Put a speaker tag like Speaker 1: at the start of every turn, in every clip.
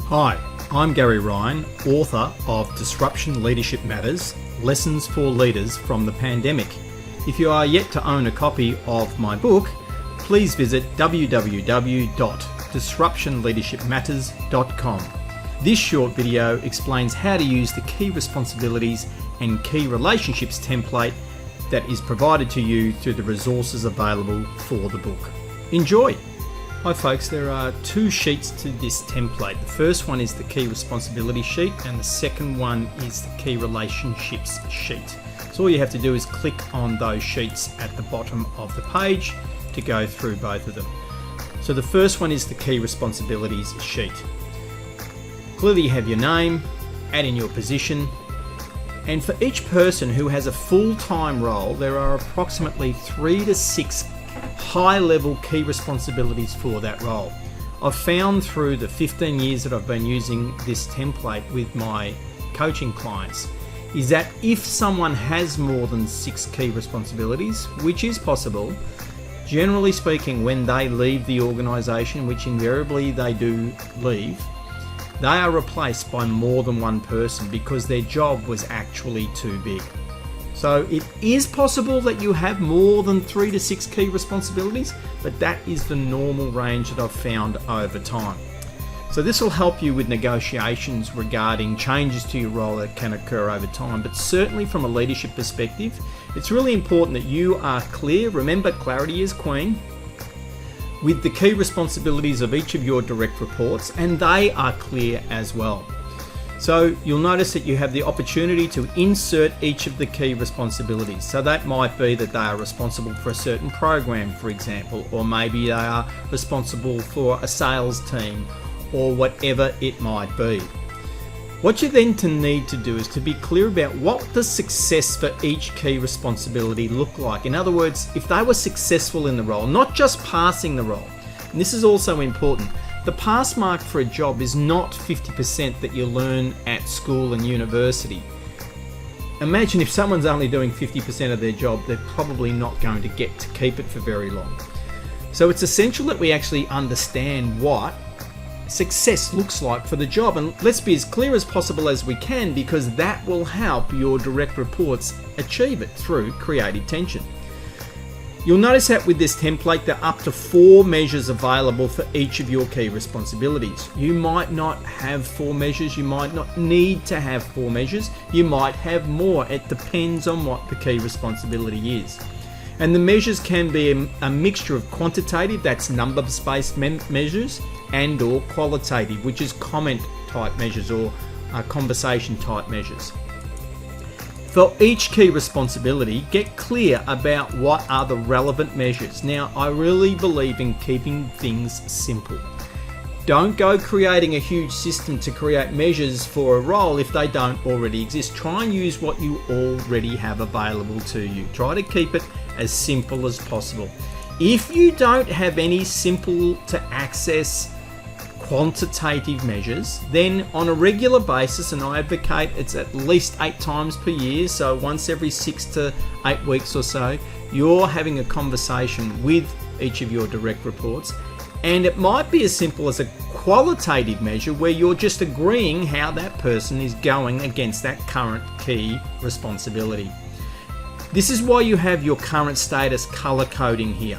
Speaker 1: Hi, I'm Gary Ryan, author of Disruption Leadership Matters, Lessons for Leaders from the Pandemic. If you are yet to own a copy of my book, please visit www.disruptionleadershipmatters.com. This short video explains how to use the key responsibilities and key relationships template that is provided to you through the resources available for the book. Enjoy! Hi folks, there are two sheets to this template. The first one is the key responsibility sheet and the second one is the key relationships sheet. So all you have to do is click on those sheets at the bottom of the page to go through both of them. So the first one is the key responsibilities sheet. Clearly you have your name, add in your position, and for each person who has a full-time role, there are approximately 3 to 6 high-level key responsibilities for that role. I've found through the 15 years that I've been using this template with my coaching clients is that if someone has more than 6 key responsibilities, which is possible, generally speaking, when they leave the organisation, which invariably they do leave, they are replaced by more than one person because their job was actually too big. So it is possible that you have more than 3 to 6 key responsibilities, but that is the normal range that I've found over time. So this will help you with negotiations regarding changes to your role that can occur over time, but certainly from a leadership perspective, it's really important that you are clear. Remember, clarity is queen, with the key responsibilities of each of your direct reports, and they are clear as well. So you'll notice that you have the opportunity to insert each of the key responsibilities. So that might be that they are responsible for a certain program, for example, or maybe they are responsible for a sales team, or whatever it might be. What you then need to do is to be clear about what does success for each key responsibility look like. In other words, if they were successful in the role, not just passing the role. And this is also important. The pass mark for a job is not 50% that you learn at school and university. Imagine if someone's only doing 50% of their job, they're probably not going to get to keep it for very long. So it's essential that we actually understand what success looks like for the job, and let's be as clear as possible as we can, because that will help your direct reports achieve it through creative tension. You'll notice that with this template, there are up to 4 measures available for each of your key responsibilities. You might not have 4 measures, you might not need to have 4 measures, you might have more. It depends on what the key responsibility is. And the measures can be a mixture of quantitative, that's number-based measures, and or qualitative, which is comment type measures or conversation type measures. For each key responsibility, get clear about what are the relevant measures. Now, I really believe in keeping things simple. Don't go creating a huge system to create measures for a role if they don't already exist. Try and use what you already have available to you. Try to keep it as simple as possible. If you don't have any simple to access quantitative measures, then on a regular basis, and I advocate it's at least 8 times per year, so once every 6 to 8 weeks or so, you're having a conversation with each of your direct reports, and it might be as simple as a qualitative measure where you're just agreeing how that person is going against that current key responsibility. This is why you have your current status color coding here.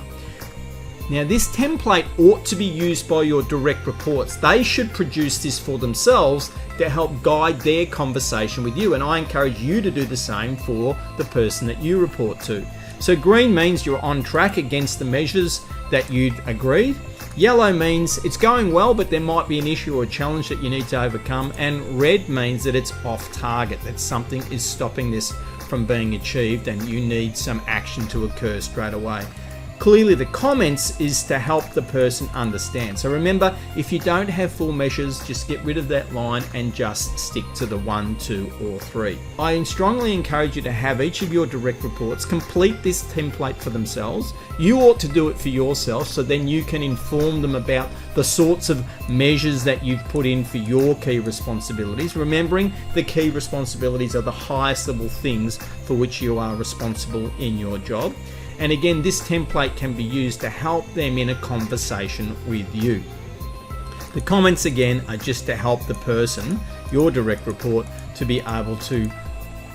Speaker 1: Now, this template ought to be used by your direct reports. They should produce this for themselves to help guide their conversation with you, and I encourage you to do the same for the person that you report to. So green means you're on track against the measures that you'd agreed. Yellow means it's going well, but there might be an issue or a challenge that you need to overcome. And red means that it's off target, that something is stopping this from being achieved and you need some action to occur straight away. Clearly, the comments is to help the person understand. So remember, if you don't have 4 measures, just get rid of that line and just stick to the 1, 2, or 3. I strongly encourage you to have each of your direct reports complete this template for themselves. You ought to do it for yourself, so then you can inform them about the sorts of measures that you've put in for your key responsibilities. Remembering the key responsibilities are the highest level things for which you are responsible in your job. And again, this template can be used to help them in a conversation with you. The comments again are just to help the person, your direct report, to be able to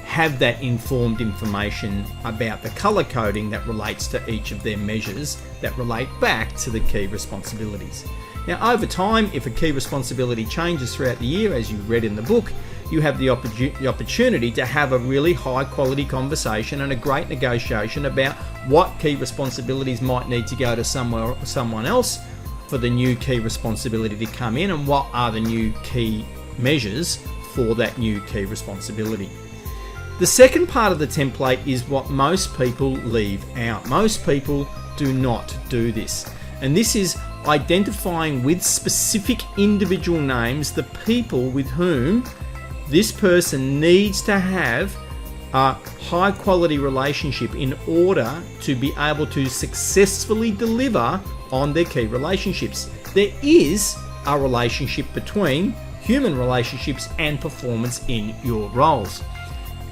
Speaker 1: have that informed information about the color coding that relates to each of their measures that relate back to the key responsibilities. Now, over time, if a key responsibility changes throughout the year, as you read in the book, you have the opportunity to have a really high quality conversation and a great negotiation about what key responsibilities might need to go to someone else for the new key responsibility to come in, and what are the new key measures for that new key responsibility. The second part of the template is what most people leave out. Most people do not do this. And this is identifying with specific individual names the people with whom this person needs to have a high quality relationship in order to be able to successfully deliver on their key relationships. There is a relationship between human relationships and performance in your roles.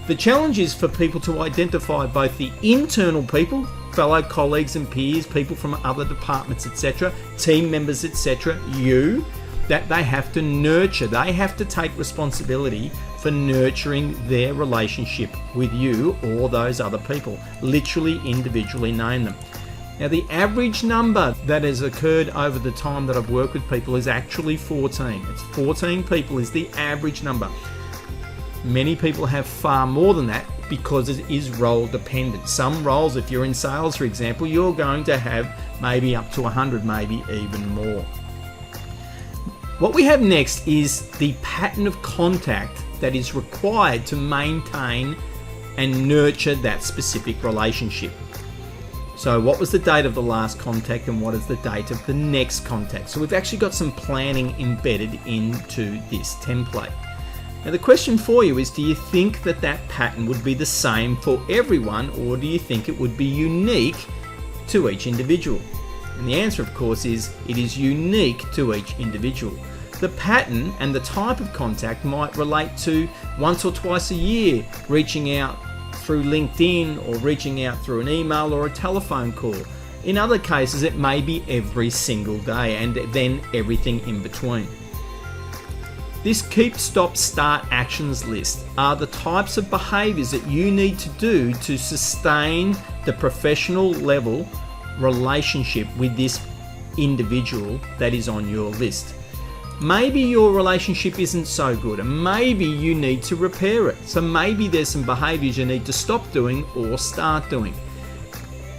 Speaker 1: The challenge is for people to identify both the internal people, fellow colleagues and peers, people from other departments, etc., team members, etc., that they have to nurture. They have to take responsibility for nurturing their relationship with you or those other people. Literally, individually name them. Now, the average number that has occurred over the time that I've worked with people is actually 14. It's 14 people is the average number. Many people have far more than that because it is role dependent. Some roles, if you're in sales, for example, you're going to have maybe up to 100, maybe even more. What we have next is the pattern of contact that is required to maintain and nurture that specific relationship. So what was the date of the last contact and what is the date of the next contact? So we've actually got some planning embedded into this template. Now the question for you is, do you think that that pattern would be the same for everyone, or do you think it would be unique to each individual? And the answer, of course, is it is unique to each individual. The pattern and the type of contact might relate to once or twice a year, reaching out through LinkedIn or reaching out through an email or a telephone call. In other cases, it may be every single day and then everything in between. This keep, stop, start actions list are the types of behaviors that you need to do to sustain the professional level relationship with this individual that is on your list. Maybe your relationship isn't so good and maybe you need to repair it. So maybe there's some behaviors you need to stop doing or start doing.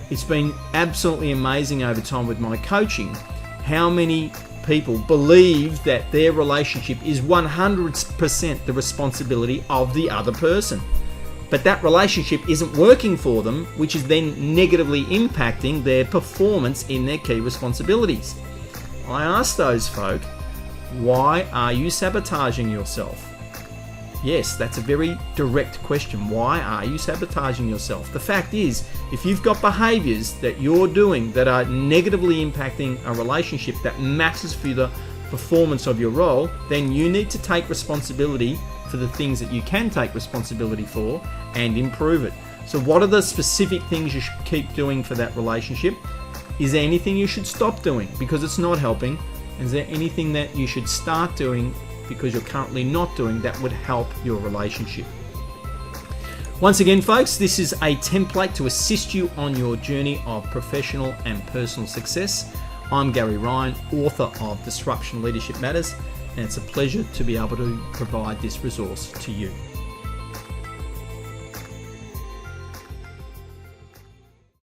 Speaker 1: It's been absolutely amazing over time with my coaching how many people believe that their relationship is 100% the responsibility of the other person. But that relationship isn't working for them, which is then negatively impacting their performance in their key responsibilities. I ask those folk, why are you sabotaging yourself? Yes, that's a very direct question. Why are you sabotaging yourself? The fact is, if you've got behaviors that you're doing that are negatively impacting a relationship that matters for the performance of your role, then you need to take responsibility for the things that you can take responsibility for and improve it. So what are the specific things you should keep doing for that relationship? Is there anything you should stop doing because it's not helping? Is there anything that you should start doing because you're currently not doing that would help your relationship? Once again, folks, this is a template to assist you on your journey of professional and personal success. I'm Gary Ryan, author of Disruption Leadership Matters, and it's a pleasure to be able to provide this resource to you.